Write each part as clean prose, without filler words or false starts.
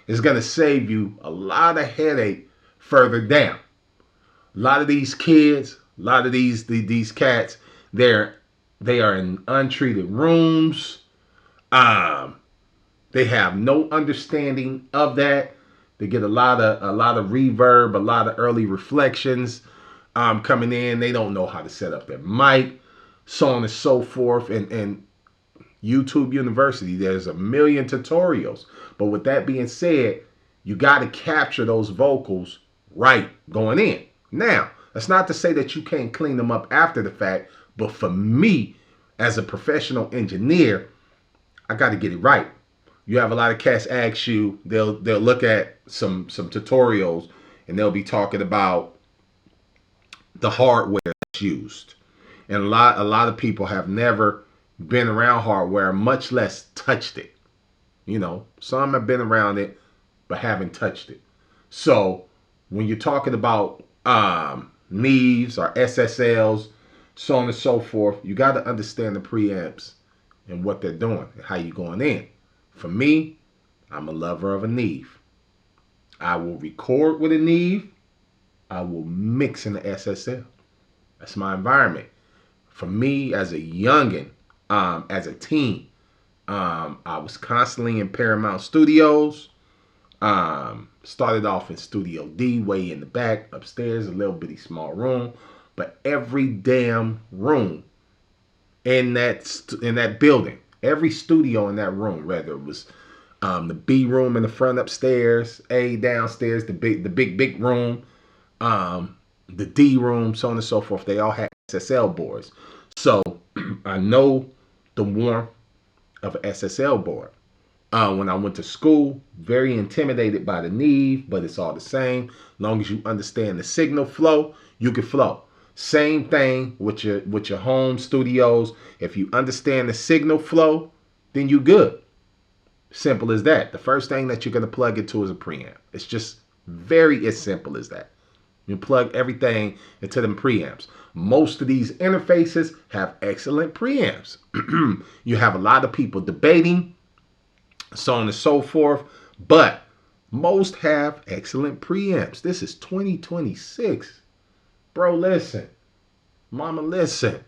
It's going to save you a lot of headache further down. A lot of these kids, a lot of these cats, they are in untreated rooms. Um, they have no understanding of that. They get a lot of reverb, a lot of early reflections coming in. They don't know how to set up their mic, so on and so forth. And YouTube University, there's a million tutorials. But with that being said, you got to capture those vocals right going in. Now, that's not to say that you can't clean them up after the fact, but for me, as a professional engineer, I got to get it right. You have a lot of cats ask you, they'll look at some tutorials and they'll be talking about the hardware that's used. And a lot of people have never been around hardware, much less touched it. Some have been around it but haven't touched it. So when you're talking about Neves or SSLs, so on and so forth, you got to understand the preamps and what they're doing and how you're going in. For me, I'm a lover of a Neve. I will record with a Neve. I will mix in the SSL. That's my environment. For me, as a youngin, as a teen, I was constantly in Paramount Studios. Started off in Studio D, way in the back, upstairs, a little bitty small room. But every damn room in that building, every studio in that room, whether it was the B room in the front upstairs, A downstairs, the big room, the D room, so on and so forth, they all had SSL boards. So I know the warmth of an SSL board. When I went to school, very intimidated by the Neve, but it's all the same. As long as you understand the signal flow, you can flow. Same thing with your home studios. If you understand the signal flow, then you good. Simple as that. The first thing that you're going to plug into is a preamp. It's just very as simple as that. You plug everything into them preamps. Most of these interfaces have excellent preamps. You have a lot of people debating, so on and so forth, but most have excellent preamps. This is 2026. Bro, listen. Mama, listen.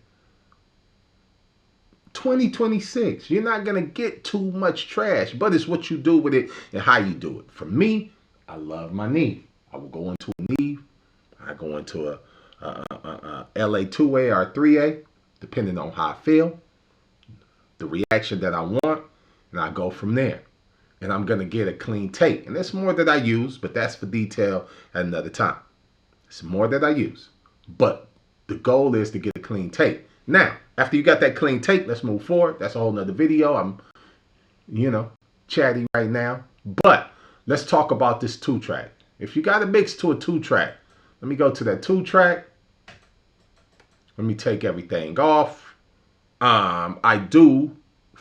2026. You're not going to get too much trash, but it's what you do with it and how you do it. For me, I love my Neve. I will go into a Neve. I go into a LA2A or 3A, depending on how I feel, the reaction that I want, and I go from there. And I'm going to get a clean take. And there's more that I use, but that's for detail at another time. It's more that I use. But the goal is to get a clean take. Now, after you got that clean take, let's move forward. That's a whole nother video. I'm, chatty right now. But let's talk about this 2-track. If you got to mix to a 2-track, let me go to that 2-track. Let me take everything off. I do,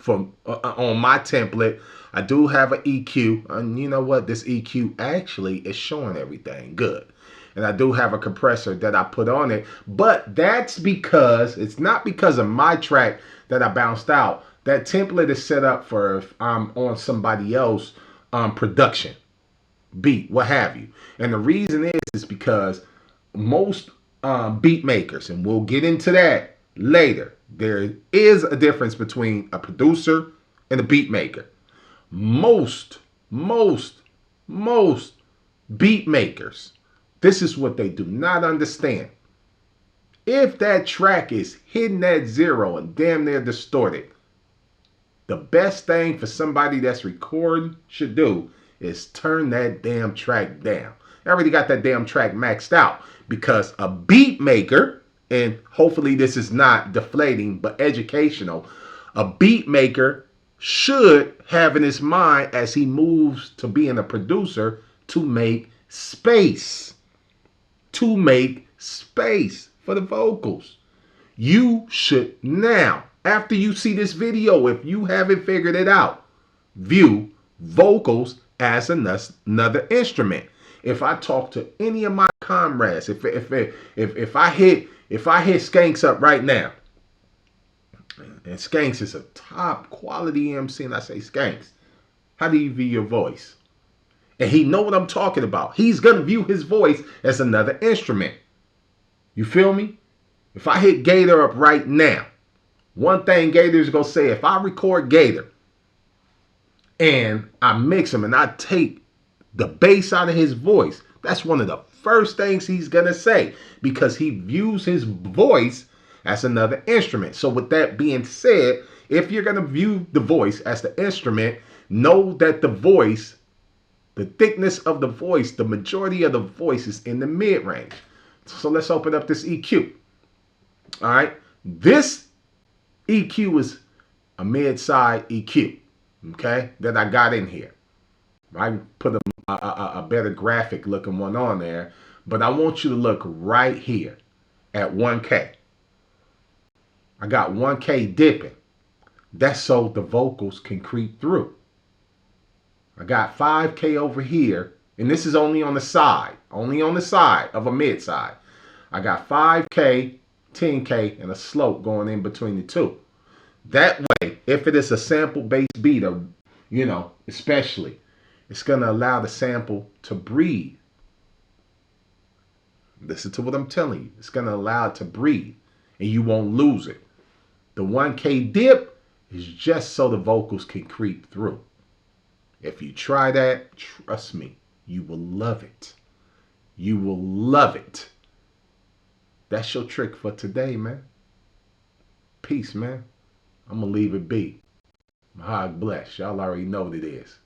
on my template, I do have an EQ. And you know what? This EQ actually is showing everything good. And I do have a compressor that I put on it. But that's because, it's not because of my track that I bounced out. That template is set up for if I'm on somebody else production, beat, what have you. And the reason is because most beat makers, and we'll get into that later, there is a difference between a producer and a beat maker. Most beat makers, this is what they do not understand. If that track is hitting at 0 and damn near distorted, the best thing for somebody that's recording should do is turn that damn track down. I already got that damn track maxed out, because a beat maker, and hopefully this is not deflating but educational, a beat maker should have in his mind as he moves to being a producer to make space. To make space for the vocals. You should now, after you see this video, if you haven't figured it out, view vocals as another instrument. If I talk to any of my comrades, if I hit Skanks up right now, and Skanks is a top quality MC, and I say, Skanks, how do you view your voice? And he know what I'm talking about. He's going to view his voice as another instrument. You feel me? If I hit Gator up right now, one thing Gator's going to say, if I record Gator and I mix him and I take the bass out of his voice, that's one of the first things he's going to say, because he views his voice as another instrument. So with that being said, if you're going to view the voice as the instrument, know that the voice, the thickness of the voice, the majority of the voice is in the mid range. So let's open up this EQ. All right. This EQ is a mid-side EQ, okay, that I got in here. I can put a better graphic looking one on there, but I want you to look right here at 1K. I got 1K dipping. That's so the vocals can creep through. I got 5K over here, and this is only on the side of a mid-side. I got 5K, 10K, and a slope going in between the two. That way, if it is a sample-based beat, or, especially, it's going to allow the sample to breathe. Listen to what I'm telling you. It's going to allow it to breathe, and you won't lose it. The 1K dip is just so the vocals can creep through. If you try that, trust me, you will love it. You will love it. That's your trick for today, man. Peace, man. I'm going to leave it be. Mahog bless. Y'all already know what it is.